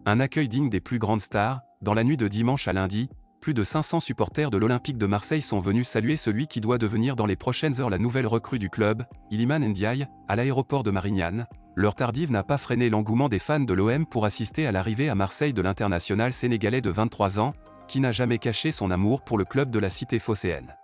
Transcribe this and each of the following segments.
Un accueil digne des plus grandes stars. Dans la nuit de dimanche à lundi, plus de 500 supporters de l'Olympique de Marseille sont venus saluer celui qui doit devenir dans les prochaines heures la nouvelle recrue du club, Iliman Ndiaye, à l'aéroport de Marignane. L'heure tardive n'a pas freiné l'engouement des fans de l'OM pour assister à l'arrivée à Marseille de l'international sénégalais de 23 ans, qui n'a jamais caché son amour pour le club de la cité phocéenne.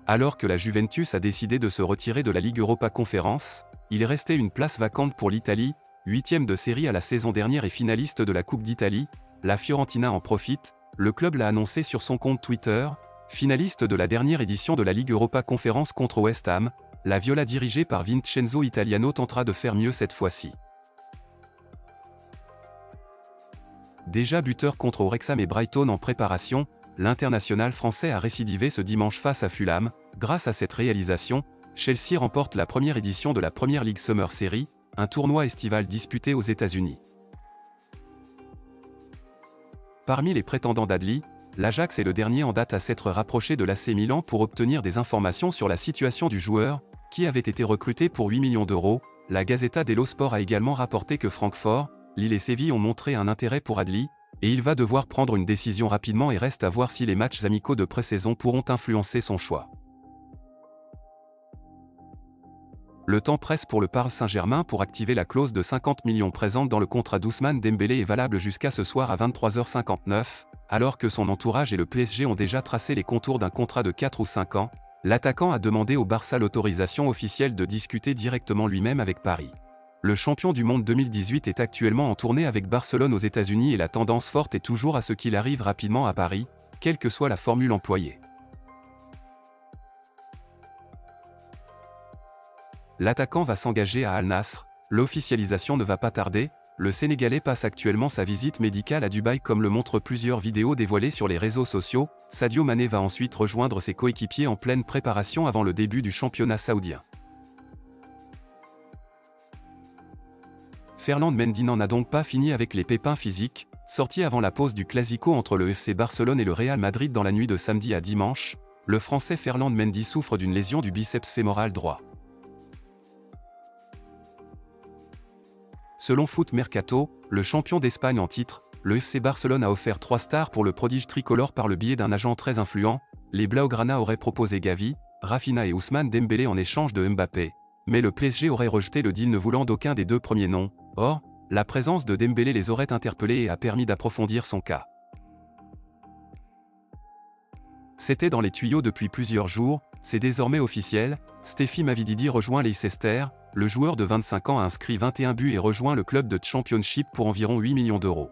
Alors que la Juventus a décidé de se retirer de la Ligue Europa Conference, il restait une place vacante pour l'Italie, 8e de série à la saison dernière et finaliste de la Coupe d'Italie. La Fiorentina en profite, le club l'a annoncé sur son compte Twitter, finaliste de la dernière édition de la Ligue Europa Conference contre West Ham, la Viola dirigée par Vincenzo Italiano tentera de faire mieux cette fois-ci. Déjà buteur contre Wrexham et Brighton en préparation, l'international français a récidivé ce dimanche face à Fulham. Grâce à cette réalisation, Chelsea remporte la première édition de la Premier League Summer Series, un tournoi estival disputé aux États-Unis. Parmi les prétendants d'Adli, l'Ajax est le dernier en date à s'être rapproché de l'AC Milan pour obtenir des informations sur la situation du joueur, qui avait été recruté pour 8 millions d'euros. La Gazzetta dello Sport a également rapporté que Francfort, Lille et Séville ont montré un intérêt pour Adli, et il va devoir prendre une décision rapidement et reste à voir si les matchs amicaux de pré-saison pourront influencer son choix. Le temps presse pour le Paris Saint-Germain pour activer la clause de 50 millions présente dans le contrat d'Ousmane Dembélé et valable jusqu'à ce soir à 23h59, alors que son entourage et le PSG ont déjà tracé les contours d'un contrat de 4 ou 5 ans, l'attaquant a demandé au Barça l'autorisation officielle de discuter directement lui-même avec Paris. Le champion du monde 2018 est actuellement en tournée avec Barcelone aux États-Unis et la tendance forte est toujours à ce qu'il arrive rapidement à Paris, quelle que soit la formule employée. L'attaquant va s'engager à Al Nassr, l'officialisation ne va pas tarder, le Sénégalais passe actuellement sa visite médicale à Dubaï comme le montrent plusieurs vidéos dévoilées sur les réseaux sociaux. Sadio Mané va ensuite rejoindre ses coéquipiers en pleine préparation avant le début du championnat saoudien. Ferland Mendy n'en a donc pas fini avec les pépins physiques, sorti avant la pause du Classico entre le FC Barcelone et le Real Madrid dans la nuit de samedi à dimanche, le Français Ferland Mendy souffre d'une lésion du biceps fémoral droit. Selon Foot Mercato, le champion d'Espagne en titre, le FC Barcelone a offert 3 stars pour le prodige tricolore par le biais d'un agent très influent. Les Blaugrana auraient proposé Gavi, Rafinha et Ousmane Dembélé en échange de Mbappé, mais le PSG aurait rejeté le deal ne voulant d'aucun des deux premiers noms. Or, la présence de Dembélé les aurait interpellés et a permis d'approfondir son cas. C'était dans les tuyaux depuis plusieurs jours, c'est désormais officiel, Stephy Mavididi rejoint Leicester. Le joueur de 25 ans a inscrit 21 buts et rejoint le club de Championship pour environ 8 millions d'euros.